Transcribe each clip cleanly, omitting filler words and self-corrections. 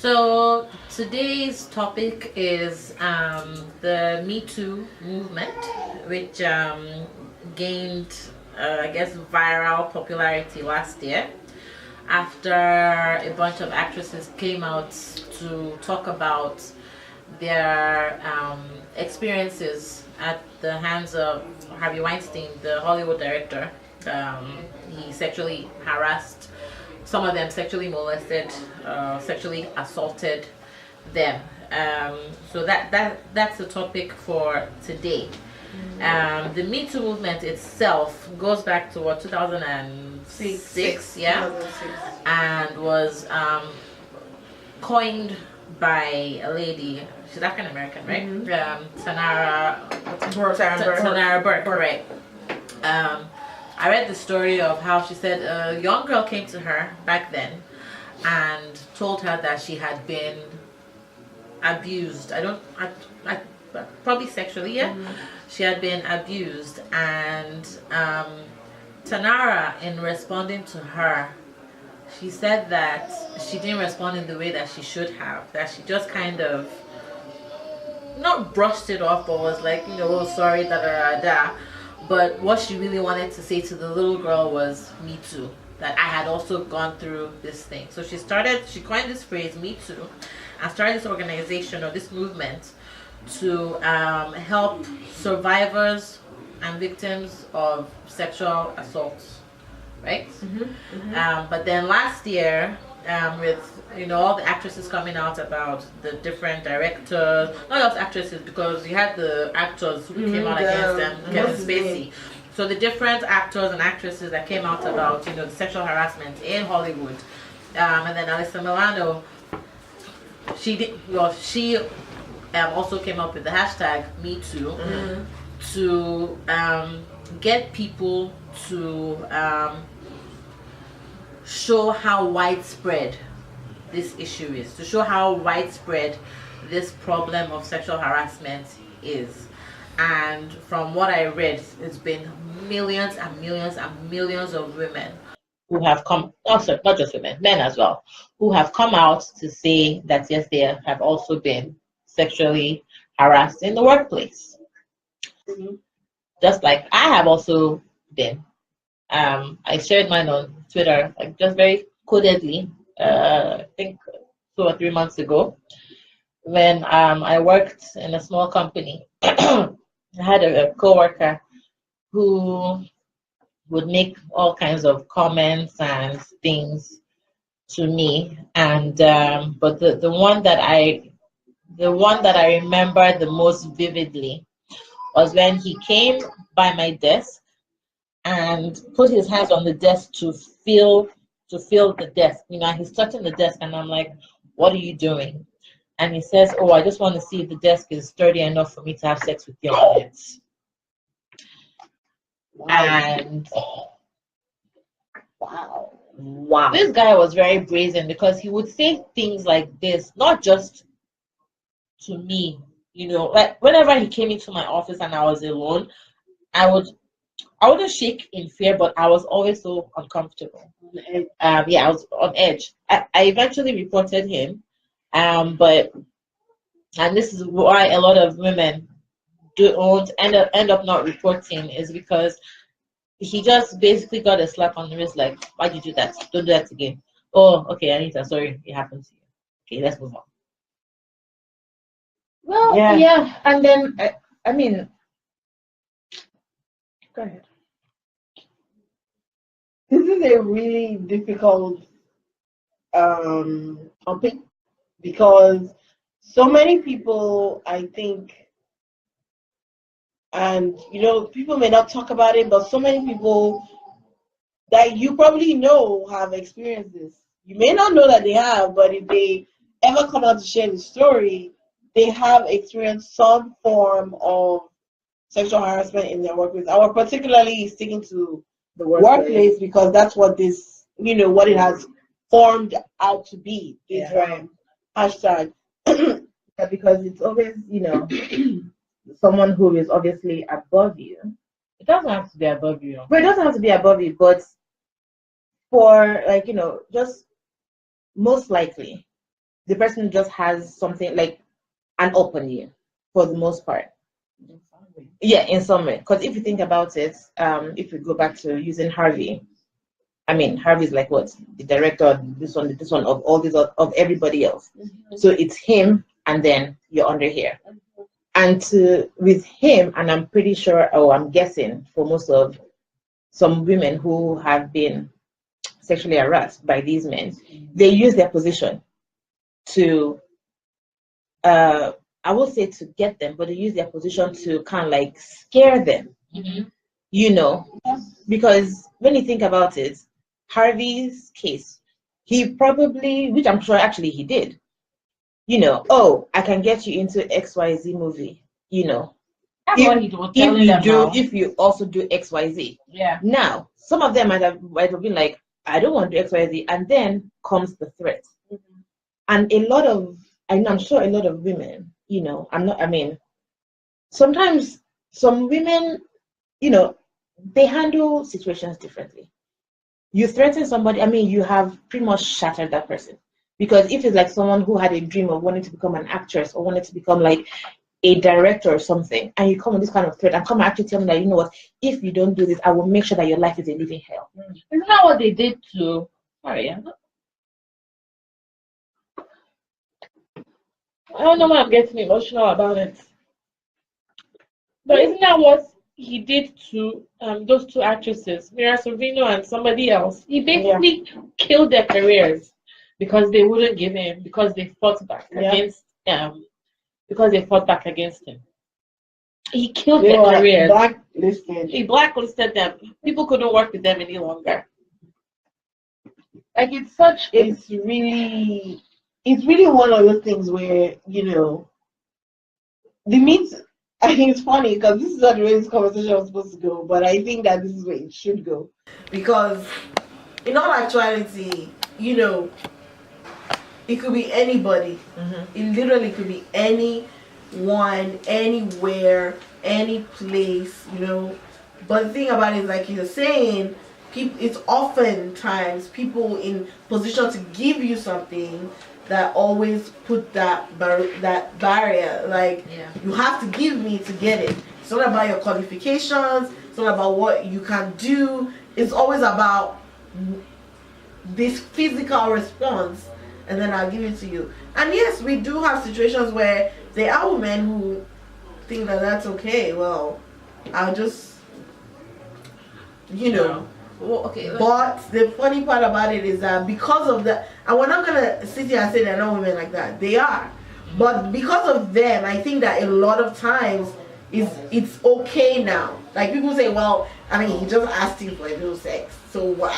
So today's topic is the Me Too movement, which gained, I guess, viral popularity last year after a bunch of actresses came out to talk about their experiences at the hands of Harvey Weinstein, the Hollywood director. He sexually harassed some of them, sexually molested, sexually assaulted them. So that's the topic for today. The Me Too movement itself goes back to what 2006, yeah, 2006. And was coined by a lady. She's African American, right? Tanara Burke, right? I read the story of how she said a young girl came to her back then and told her that she had been abused. Probably sexually, yeah. She had been abused, and Tanara, in responding to her, she said that she didn't respond in the way that she should have. That she just kind of not brushed it off, but was like, oh, sorry, da da da da. But what she really wanted to say to the little girl was, me too. That I had also gone through this thing. So she coined this phrase, me too, and started this organization or this movement to help survivors and victims of sexual assaults, right? But then last year, with all the actresses coming out about the different directors, not just actresses, because you had the actors who came out against them, Kevin Spacey. So the different actors and actresses that came out about the sexual harassment in Hollywood, and then Alyssa Milano, she also came up with the hashtag Me Too to get people to show how widespread this issue is, to show how widespread this problem of sexual harassment is. And from what I read, it's been millions and millions and millions of women who have come, also not just women, men as well, who have come out to say that yes, they have also been sexually harassed in the workplace. Just like I have also been. I shared mine on Twitter, like just very codedly, I think 2 or 3 months ago, when I worked in a small company. I had a coworker who would make all kinds of comments and things to me, and but the one that I remember the most vividly was when he came by my desk and put his hands on the desk to feel the desk. He's touching the desk, and I'm like, "What are you doing?" And he says, "Oh, I just want to see if the desk is sturdy enough for me to have sex with you on it." Wow. And wow, this guy was very brazen, because he would say things like this, not just to me. Like whenever he came into my office and I was alone, I wouldn't shake in fear, but I was always so uncomfortable. I was on edge. I eventually reported him, and this is why a lot of women don't end up not reporting, is because he just basically got a slap on the wrist, like, "Why'd you do that? Don't do that again." "Oh, okay, Anita, sorry, it happened to you. Okay, let's move on." Well, yeah. And then I mean, go ahead. This is a really difficult topic, because so many people, I think, and people may not talk about it, but so many people that you probably know have experienced this. You may not know that they have, but if they ever come out to share the story, they have experienced some form of sexual harassment in their workplace. I was particularly sticking to the workplace because that's what this, what it has formed out to be. This hashtag. Yeah, because it's always, someone who is obviously above you. It doesn't have to be above you. But it doesn't have to be above you, but for just most likely the person just has something like an up on you for the most part. Yeah, in some way. Because if you think about it, if we go back to using Harvey, I mean, Harvey's like what? The director, this one of all these of everybody else. So it's him and then you're under here. And with him, and I'm pretty sure, I'm guessing for most of some women who have been sexually harassed by these men, they use their position to I will say to get them, but they use their position to kind of like scare them, because when you think about it, Harvey's case, he probably, which I'm sure actually he did, oh, I can get you into XYZ movie, That's what he was telling them now. If you also do XYZ. Yeah. Now, some of them might have been like, I don't want to do XYZ, and then comes the threat. And I'm sure a lot of women, sometimes some women, they handle situations differently. You threaten somebody, you have pretty much shattered that person. Because if it's like someone who had a dream of wanting to become an actress or wanted to become like a director or something, and you come with this kind of threat and come actually tell me that, you know what, if you don't do this, I will make sure that your life is a living hell. Isn't that what they did to, sorry, I don't know why I'm getting emotional about it. But isn't that what he did to those two actresses, Mira Sorvino and somebody else? He basically killed their careers because they wouldn't give in, because they fought back against him. He killed their careers. He blacklisted them. People couldn't work with them any longer. Like it's really one of those things where, the meat, I think it's funny because this is not the way this conversation was supposed to go, but I think that this is where it should go. Because in all actuality, it could be anybody. It literally could be anyone, anywhere, any place, But the thing about it is, like you're saying, it's oftentimes people in position to give you something that always put that barrier. Like, you have to give me to get it. It's not about your qualifications. It's not about what you can do. It's always about this physical response, and then I'll give it to you. And yes, we do have situations where there are women who think that that's okay. Well, I'll just, Well, okay. But the funny part about it is that because of that, and we're not gonna sit here and say they're not women like that. They are, but because of them, I think that a lot of times it's okay now. Like people say, well, he just asked you for a little sex, so what?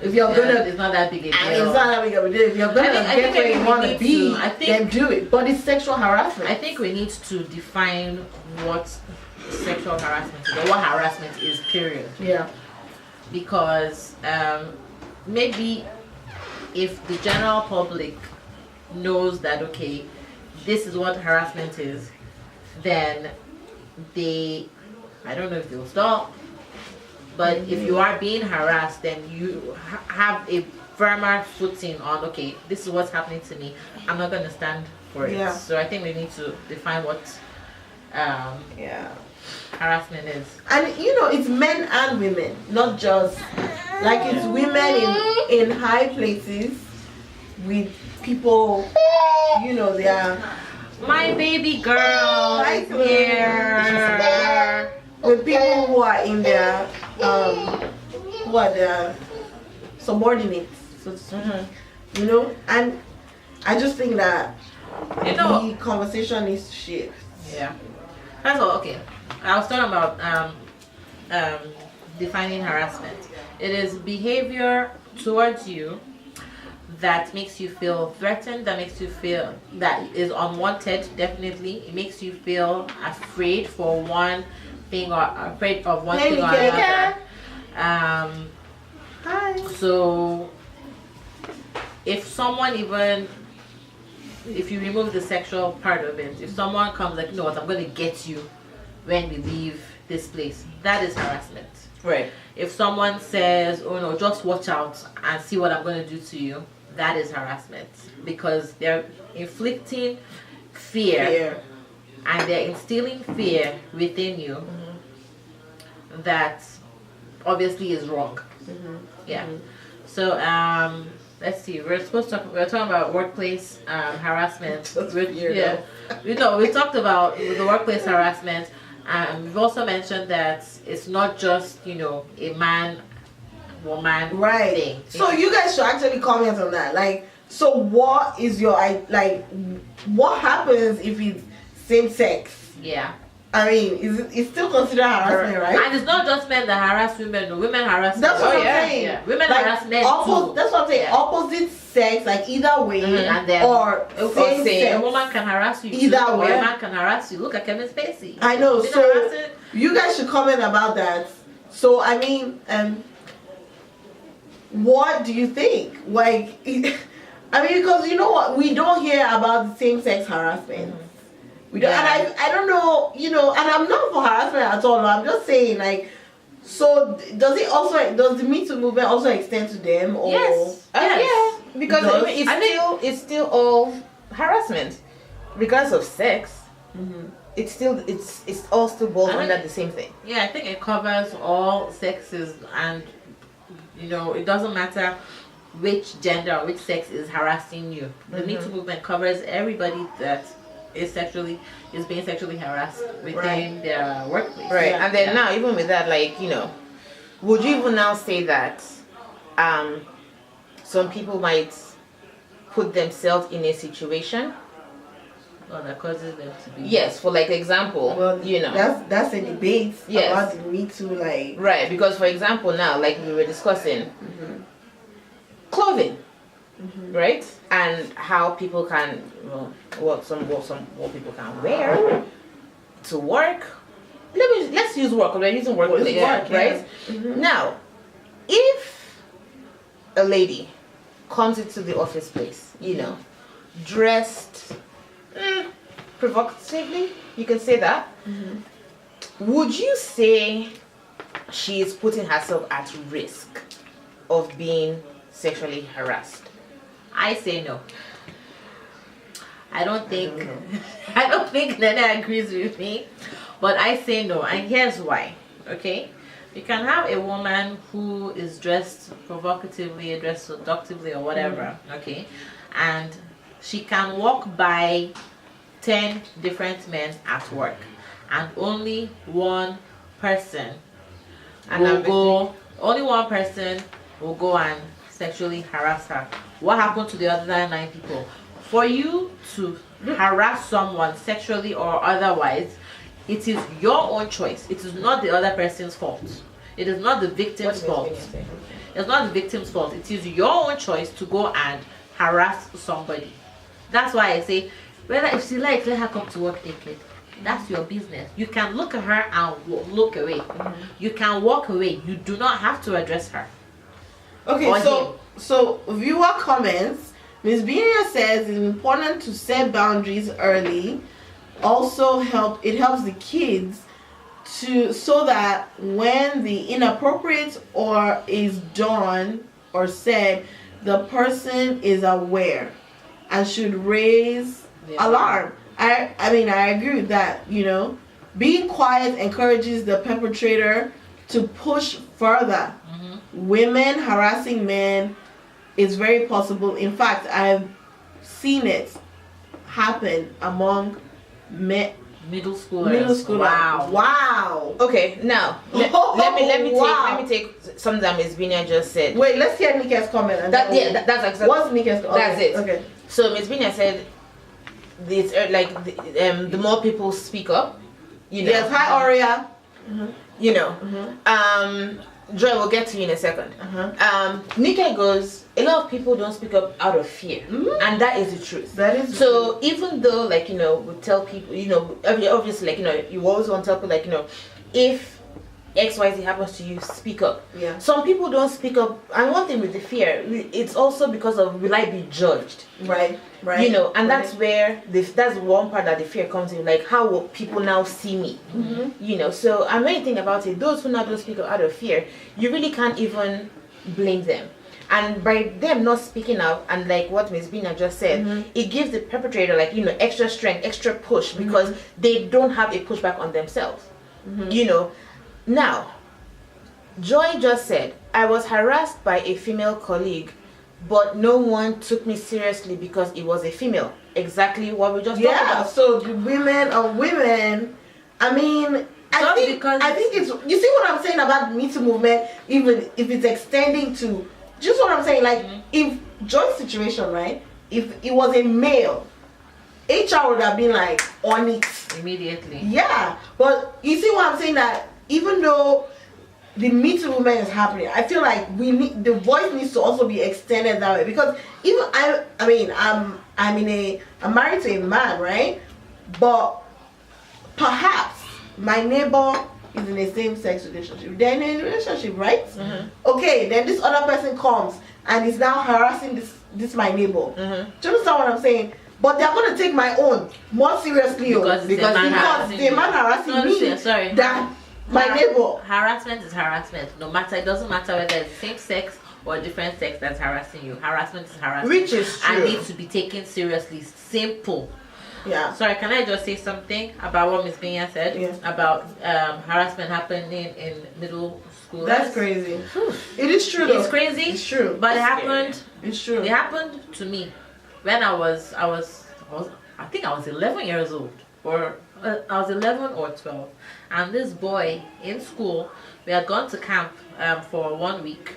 If you're gonna, it's not that big a deal. It's not that big of a deal. If you're gonna get where you want to be, then do it. But it's sexual harassment. I think we need to define what sexual harassment is, or what harassment is. Period. Yeah. Because maybe if the general public knows that, okay, this is what harassment is, then I don't know if they'll stop, but if you are being harassed, then you have a firmer footing on, okay, this is what's happening to me, I'm not going to stand for it. Yeah. So I think we need to define what harassment is. And it's men and women, not just like it's women in high places with people, they are my baby girl right here. With people who are in their who are their subordinates, so to speak. And I just think that the conversation needs to shift. Yeah. That's all. Okay. I was talking about defining harassment. It is behavior towards you that makes you feel threatened, that makes you feel that is unwanted. Definitely, it makes you feel afraid for one thing or afraid of one thing or another. Hi. So, if you remove the sexual part of it, if someone comes like, you know what, I'm going to get you when we leave this place, that is harassment. Right. If someone says, oh no, just watch out and see what I'm going to do to you, that is harassment, because they're inflicting fear. And they're instilling fear within you that obviously is wrong. Yeah. So let's see. We're talking about workplace harassment. We talked about the workplace harassment. We've also mentioned that it's not just a man woman thing. So you guys should actually comment on that. Like, so what is your what happens if it's same sex? Yeah. I mean, it's still considered harassment, right? And it's not just men that harass women. No, women harass. That's what I'm saying. Yeah. Women harass men too. That's what I'm saying. Opposite sex, like either way, and then or same sex. A woman can harass you either too, way. or a man can harass you. Look at Kevin Spacey. I know. Didn't So harass it? you guys should comment about that. So I mean, what do you think? Like, I mean, because you know what, we don't hear about the same-sex harassment. We don't, and I don't know, and I'm not for harassment at all. I'm just saying, like, so does the Me Too movement also extend to them? Or Yes. Yeah, because it's still all harassment, regardless of sex. It's all still boiled under the same thing. Yeah, I think it covers all sexes, and it doesn't matter which gender or which sex is harassing you. The Me Too movement covers everybody that is being sexually harassed within their workplace. Right. Yeah. And then now, even with that, like, would you even now say that some people might put themselves in a situation that causes them to be... Yes, for like example, that's a debate about the Me Too, like... Right, because for example now, like we were discussing, clothing, right, and how people can what people can wear to work. Let's use work. We're using workplace, right? Now, if a lady comes into the office place, dressed provocatively, you can say that. Would you say she is putting herself at risk of being sexually harassed? I say no. I don't think Nene agrees with me, but I say no, and here's why. Okay, you can have a woman who is dressed provocatively, dressed seductively, or whatever. Okay, and she can walk by 10 different men at work, and only one person will go and sexually harass her. What happened to the other 9 people? For you to harass someone sexually or otherwise, it is your own choice. It is not the other person's fault. It is not the victim's fault. It's not the victim's fault. It is your own choice to go and harass somebody. That's why I say, whether if she likes, let her come to work naked. That's your business. You can look at her and look away. You can walk away. You do not have to address her. Okay, so viewer comments. Ms. Binia says it's important to set boundaries early. Also it helps the kids so that when the inappropriate or is done or said, the person is aware and should raise alarm. I mean, I agree with that. Being quiet encourages the perpetrator to push further. Women harassing men is very possible. In fact, I've seen it happen among middle schoolers. Wow. Okay, now let me take something that Ms. Binia just said. Wait, let's hear Nika's comment. That's exactly. What's Nika's comment? That's it. Okay. So Ms. Binia said, "It's the more people speak up, Yes. Hi, Aurea. Joy, we'll get to you in a second. Nika goes, a lot of people don't speak up out of fear, and that is the truth. That is so. Even though, we tell people, obviously, you always want to tell people, if XYZ happens to you, speak up. Yeah. Some people don't speak up, and one thing with the fear, it's also because of will I be judged? Right. And that's where that's one part that the fear comes in. Like, how will people now see me? So and when you think about it, those who now don't speak up out of fear, you really can't even blame them. And by them not speaking out, and like what Ms. Bina just said, it gives the perpetrator like, you know, extra strength, extra push, because they don't have a pushback on themselves. You know. Now, Joy just said, I was harassed by a female colleague, but no one took me seriously because it was a female. Exactly what we just talked about. So the women are women. I mean, I think it's, you see what I'm saying about the Me Too movement, even if it's extending to, just what I'm saying, like if Joy's situation, right, if it was a male, HR would have been like on it immediately. Yeah, but you see what I'm saying, that even though the Me Too movement is happening, I feel like we need, the voice needs to also be extended that way, because even I'm married to a man, right? But perhaps my neighbor is in a same-sex relationship. They're in a relationship, right? Okay, then this other person comes and is now harassing this my neighbor. Do you understand what I'm saying? But they're going to take my own more seriously because the man harassing me. Sorry. Than my neighbor. Harassment is harassment. No matter, it doesn't matter whether it's the same sex or a different sex that's harassing you. Harassment is harassment. Which is true. And needs to be taken seriously. Simple. Yeah. Sorry, can I just say something about what Ms. Benya said about harassment happening in middle school? That's crazy. It is true though. It's crazy. It's true. But it happened. It's true. It happened to me when I think I was 11 years old, or I was 11 or 12, and this boy in school, we had gone to camp for 1 week,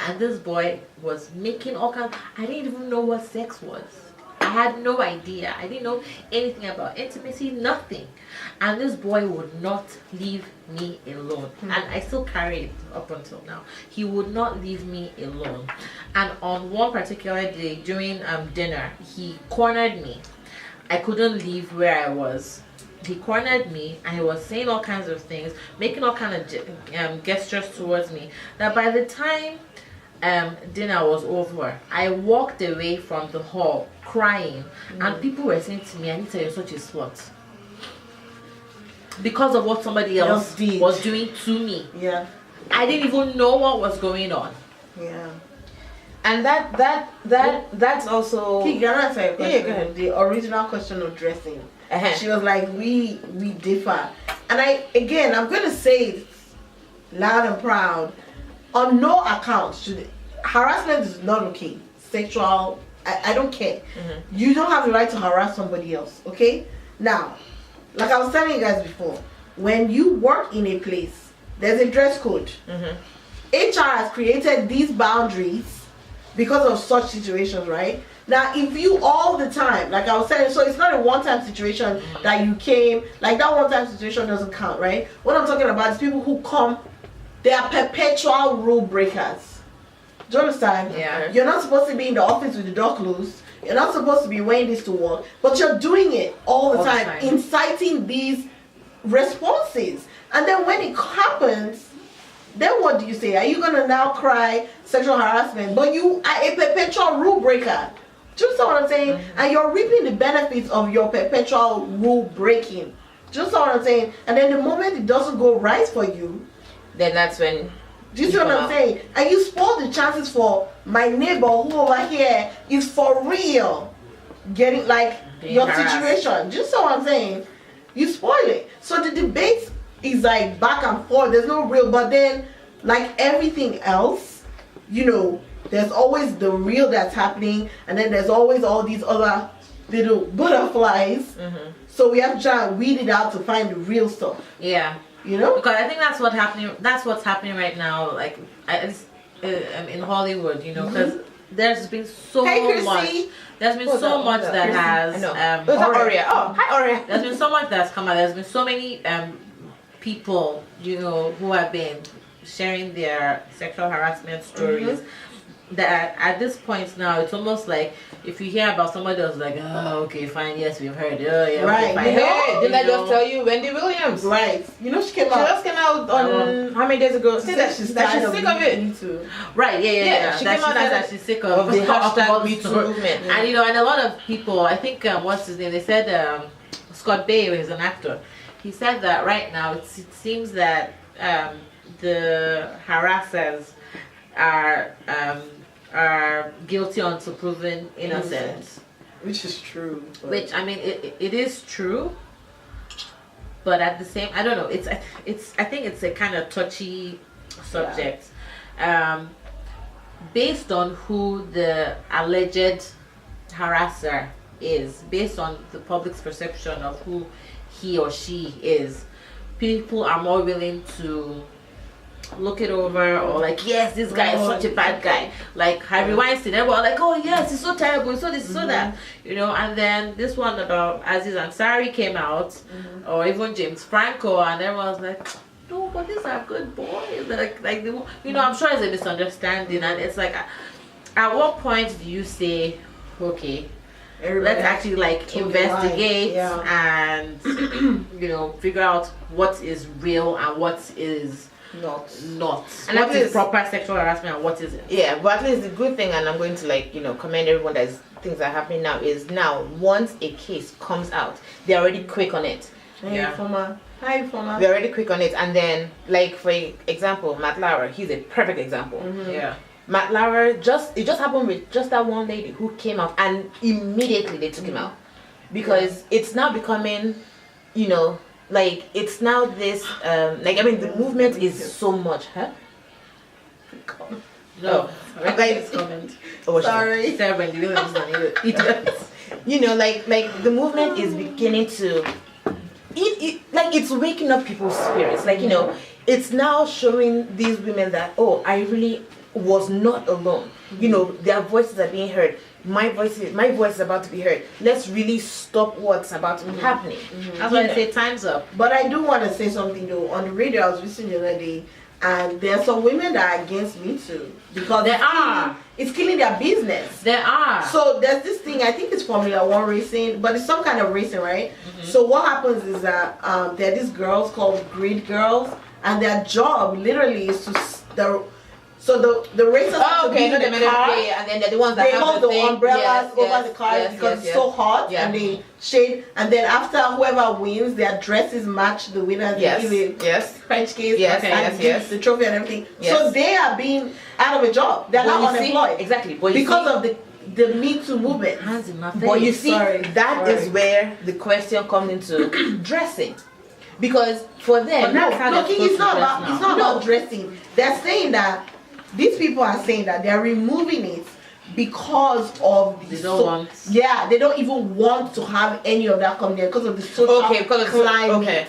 and this boy was making all kinds. I didn't even know what sex was. I had no idea. I didn't know anything about intimacy, nothing. And this boy would not leave me alone. And I still carry it up until now. He would not leave me alone. And on one particular day during dinner, he cornered me. I couldn't leave where I was. He cornered me and he was saying all kinds of things, making all kinds of gestures towards me. That by the time dinner was over, I walked away from the hall crying, and people were saying to me, Anita, you're such a slut, because of what somebody else was doing to me. I didn't even know what was going on. And that's also the original question of dressing. She was like, we differ. And I'm gonna say it loud and proud, on no account should harassment is not okay. Sexual, I don't care. You don't have the right to harass somebody else, okay? Now, like I was telling you guys before, when you work in a place, there's a dress code. HR has created these boundaries because of such situations, right? Now, if you all the time, like I was saying, so it's not a one-time situation that you came, like that one-time situation doesn't count, right? What I'm talking about is people who come, they are perpetual rule breakers. Do you understand? Yeah. You're not supposed to be in the office with the door closed. You're not supposed to be wearing this to work, but you're doing it all the time, inciting these responses. And then when it happens, then what do you say? Are you gonna now cry sexual harassment? But you are a perpetual rule breaker. Do you understand what I'm saying? And you're reaping the benefits of your perpetual rule breaking. Do you understand what I'm saying? And then the moment it doesn't go right for you, then that's when. Do you see what I'm saying? And you spoil the chances for my neighbor who over here is for real getting like your situation. Do you see what I'm saying? You spoil it. So the debate is like back and forth. There's no real, but then like everything else, you know, there's always the real that's happening, and then there's always all these other little butterflies. So we have to try and weed it out to find the real stuff. Yeah. You know, because I think that's what's happening right now, like in Hollywood, you know, because there's been so much. There's been so much that has Aurea. Oh, hi Aurea. There's been so much that's come out. There's been so many people, you know, who have been sharing their sexual harassment stories. That at this point now, it's almost like if you hear about somebody else, like, oh, okay, fine, yes, we've heard, oh, yeah, right, okay, fine. Didn't I just tell you, Wendy Williams? Right. You know, she just came out on how many days ago? That she's sick of it. Right, yeah. She came out that she's sick of the hashtag Me Too movement. And you know, and a lot of people, I think, what's his name? They said Scott Baio is an actor. He said that right now it seems that the harassers are are guilty until proven innocent. Which is true. Which, I mean, it is true. But at the same, I don't know. I think it's a kind of touchy subject, based on who the alleged harasser is, based on the public's perception of who he or she is. People are more willing to look it over, or like, yes, this guy is such a bad guy. Like Harvey Weinstein, everyone like, oh yes, he's so terrible, so this, so that, you know. And then this one about Aziz Ansari came out, or even James Franco, and everyone was like, no, but these are good boys. Like you know, I'm sure it's a misunderstanding, and it's like, at what point do you say, okay, let's actually like investigate and you know, figure out what is real and what is not, and what is proper sexual harassment and what isn't. Yeah, but at least the good thing, and I'm going to like, you know, commend everyone that things are happening now, is now once a case comes out, they're already quick on it. They're already quick on it. And then, like, for example, Matt Lauer, he's a perfect example. Yeah, Matt Lauer, it just happened with just that one lady who came out, and immediately they took him out, because it's now becoming, you know, like, it's now this like, I mean, the movement is so much, huh? no, like, sorry. You know, like the movement is beginning to like, it's waking up people's spirits. Like, you know, it's now showing these women that, oh, I really was not alone. You know, their voices are being heard. My voice is about to be heard. Let's really stop what's about to be happening. That's why I say time's up. But I do want to say something though. On the radio, I was listening the other day, and there are some women that are against Me Too, because it's killing their business. There are. So there's this thing, I think it's Formula One racing, but it's some kind of racing, right? So what happens is that there are these girls called grid girls, and their job literally is to the racers have to be in the car, and then they're the ones that they hold the umbrellas over the cars because it's so hot, and they shade, and then after whoever wins, their dresses match the winners. French case, and the trophy and everything. So they are being out of a job. They're not unemployed. Exactly. Because of the Me Too movement. Hands in my face. But you see, that is where the question comes into dressing. Because for them, it's not about dressing. They're saying that these people are saying that they're removing it because of the they don't even want to have any of that coming there because of the social climate.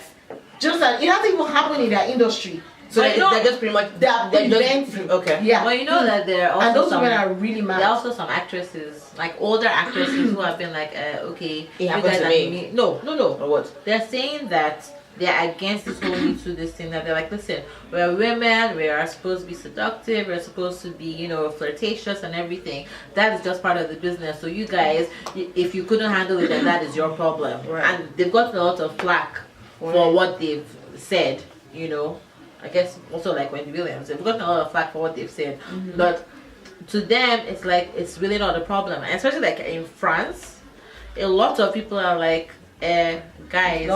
Just that it hasn't even happened in their industry. So they're just pretty much they're preventing. But you know that there are also and those women are really mad. There are also some actresses, like older actresses, who have been like, okay, it happened to me. No. Or what? They're saying that they're against this whole Me Too, this thing, that they're like, listen, we're women, we are supposed to be seductive, we're supposed to be, you know, flirtatious and everything. That is just part of the business. So you guys, if you couldn't handle it, then that is your problem. And they've gotten a lot of flack for what they've said, you know. I guess also like Wendy Williams, they've gotten a lot of flack for what they've said. But to them, it's like, it's really not a problem. And especially like in France, a lot of people are like, guys,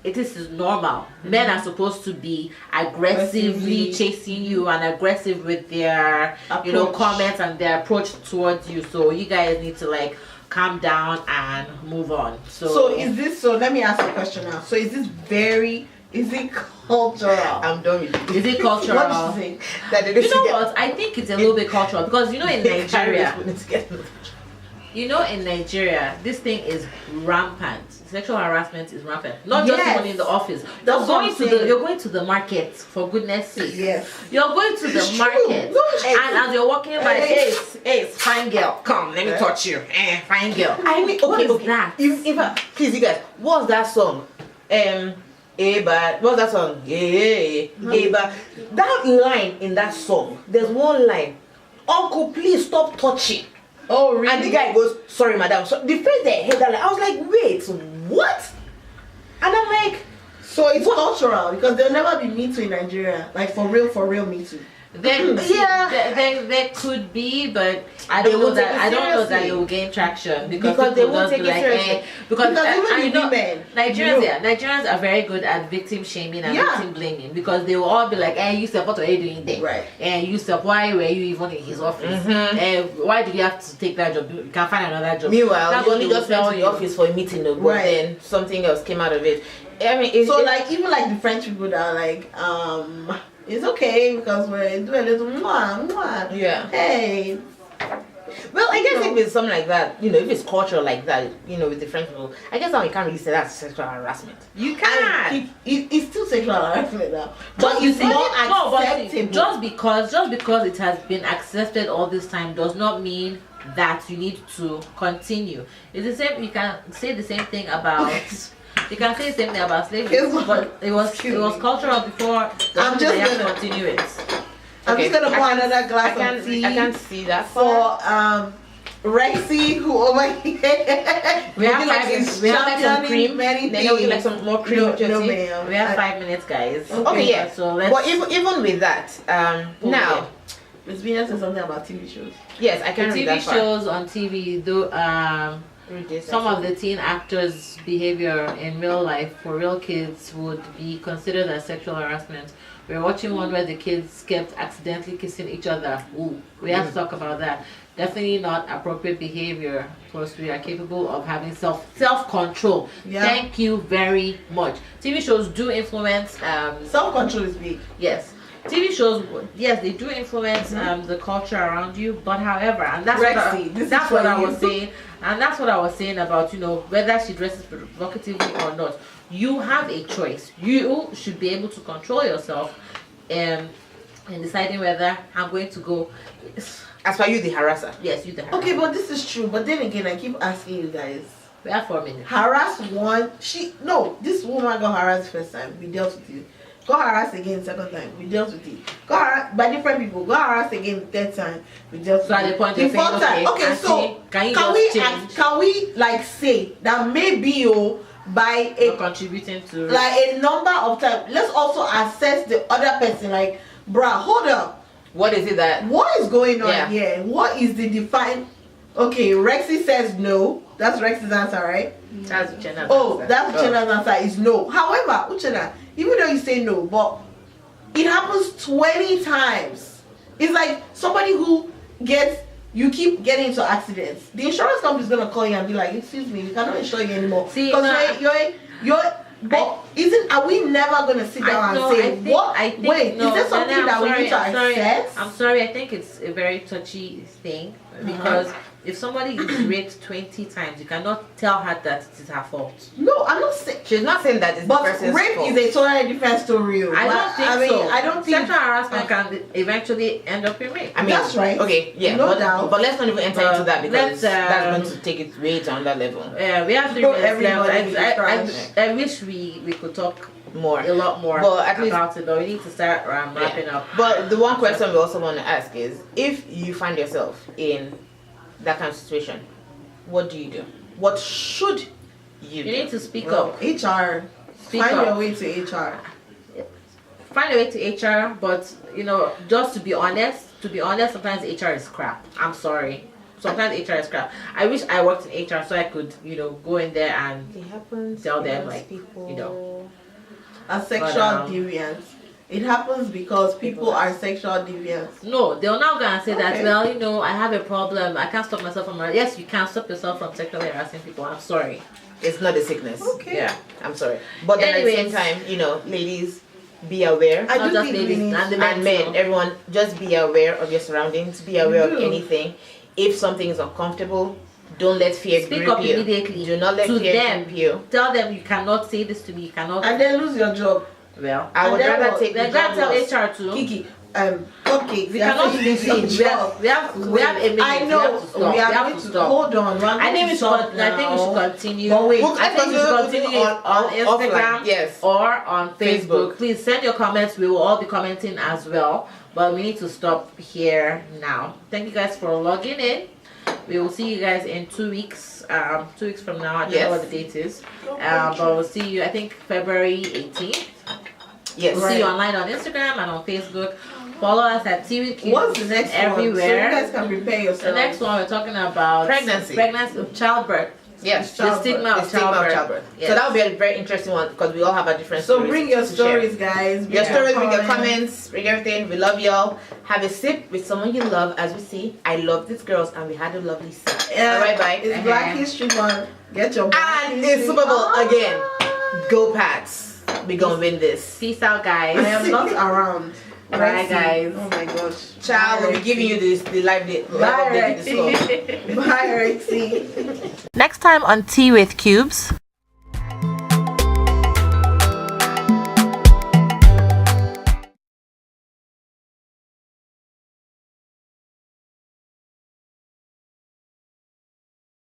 it is normal. Men are supposed to be aggressively chasing you and aggressive with their you know, comments and their approach towards you. So you guys need to like calm down and move on. So is this, so let me ask you a question now. So is it cultural? I'm done with it. Is it cultural? What do you think? You know what? I think it's a little bit cultural, because you know in Nigeria, this thing is rampant. Sexual harassment is rampant. Not just even in the office. You're going to the market, for goodness sake. Yes. You're going to the market, and as you're walking by, hey, fine girl, come, let me touch you. Fine girl. I mean, what is that? Please, you guys, what's that song? What's that song? But that line in that song, there's one line, uncle, please stop touching. Oh, really? And the guy goes, sorry, madam. So the first day I heard that line, I was like, wait, what? And I'm like, so it's cultural, because there'll never be Me Too in Nigeria. Like, for real Me Too. Then there could be, but I don't know that. I don't know that seriously. it will gain traction because Because they people won't just take be it like, seriously. because Because even I know women, Nigerians are very good at victim shaming and Yeah. victim blaming, because they will all be like, "Hey, you said what are you doing there? Right. And you said why were you even in his office? And why did you have to take that job? You can find another job." Meanwhile, That's you what only they will just went tell to the you. office for a meeting, but Right. then something else came out of it. I mean, it's, So it's, like even like the French people that are like, it's okay because we're doing a little mwah. yeah. Hey, Well, I guess No. if it's something like that, if it's cultural like that, with different people, I guess now you can't really say that's sexual harassment. You can't. it's still sexual harassment now, Just but it's because- more no, but acceptable. just because it has been accepted all this time does not mean that you need to continue. It's the same. You can say the same thing about. You can say the same thing about slavery, but it was cultural before. I'm just have to gonna- continue it. I'm just gonna I pour can't- another glass I of tea can't see that for Rexy, who over here. We have Would you like five- some- we have like some championing cream? many Then would you like things. some more cream? No, with your no, tea? ma'am. We have 5 minutes, guys. Okay, yeah. So let's. But even with that, now, Miss Venus said something about TV shows. yes, I the can read TV that part. shows on TV do Read this, some of actually. the teen actors' behavior in real life for real kids would be considered as sexual harassment. We're watching one where the kids kept accidentally kissing each other. Ooh, we have to talk about that. Definitely not appropriate behavior. Plus, we are capable of having self control. Yeah. Thank you very much. TV shows do influence. Self-control is big. Yes. TV shows, yes, they do influence the culture around you, but however, and that's Rexy, this that's is what for I you. was saying, and that's what I was saying about whether she dresses provocatively or not. You have a choice. You should be able to control yourself, in deciding whether I'm going to go. As for you, the harasser. Yes, you the Okay, but this is true. But then again, I keep asking you guys. we have 4 minutes. Harass one. This woman got harassed first time. We dealt with it. Got harassed again second time. We dealt with it. Got harassed by different people. Got harassed again third time. We dealt with So it. at the point the you're saying, fourth time. okay, Okay, so auntie, can you just change? can we like say that maybe by You're a contributing to like a number of times, let's also assess the other person. Like, bruh, hold up. What is it that? What is going on Yeah. here? What is the defined? Okay, Rexy says no. That's Rexy's answer, right? That's Uchenna's Oh, answer. that's Uchenna's answer is no. However, Uchenna, even though you say no, but it happens 20 times. It's like somebody who you keep getting into accidents. The insurance company is gonna call you and be like, "Excuse me, we cannot insure you anymore." See, because are we never gonna sit down and say what? I think, Wait, no, is there something Nana, that we need to access? I'm sorry. I think it's a very touchy thing because if somebody is raped 20 times, you cannot tell her that it is her fault. No, I'm not saying. She's not saying that it's the But person's rape fault. is a totally different story. I don't think so. I don't think Sexual harassment can eventually end up in rape. I mean, That's right. Okay, yeah, No doubt. but let's not even enter into that because let's, that's going to take it way to another level. We have 3 So minutes left. everybody is trash. I wish we could talk More. a lot more Well, at least- about it, but we need to start wrapping up. But the one question we also want to ask is, if you find yourself in that kind of situation, what do you do? What should you do? You need to speak Well, up. HR. Speak Find up. your way to HR. Find a way to HR, but just to be honest, sometimes HR is crap. I'm sorry. Sometimes HR is crap. I wish I worked in HR so I could, go in there and It happens. Tell them, because like, people. A sexual deviance. It happens because people are sexual deviants. no, they'll now go and say that, Okay. well, I have a problem. I can't stop myself from yes, you can stop yourself from sexually harassing people. I'm sorry. It's not a sickness. Okay. Yeah. I'm sorry. But then at the same Anyways. time, ladies, be aware. I Not do just think ladies we need and the men And men, too. everyone, just be aware of your surroundings. Be aware of do. anything. If something is uncomfortable, don't let fear Speak grip up you. immediately Do not let to fear them. grip you. Tell them you cannot say this to me. You cannot. and then lose your job. Well, I would And then rather what? take the then job go and loss. tell HR too. Kiki, cupcakes. We cannot lose see. your We job. have a minute. I know. We have to to stop. hold on. We're I think we should. stop I think we should now. continue. But wait, We'll I think we should continue on on Instagram, offline, yes. or on Facebook. Facebook. Please send your comments. We will all be commenting as well. But we need to stop here now. Thank you guys for logging in. We will see you guys in 2 weeks. 2 weeks from now. I don't know what the date is. But we'll see you. I think February 18th. Yes. We'll see you online on Instagram and on Facebook. Follow us at Tea with Cubes. What's the next everywhere. one? So you guys can prepare The yourself. next one we're talking about Pregnancy. childbirth. Yes. The stigma of childbirth. Yes. So that would be a very interesting one because we all have a different So stories bring your to share. stories, guys. Your stories, bring your comments, bring everything. We love y'all. Have a sip with someone you love. As we see, I love these girls and we had a lovely sip. Alright, bye. It's Black History Month. Get your Black And History. it's Super Bowl again. Go Pats. We gonna win this. Peace out, guys. I am not around. Bye, guys. Oh my gosh. Ciao. We'll be giving you the live update with the score. Bye, Rexy. Next time on Tea with Cubes.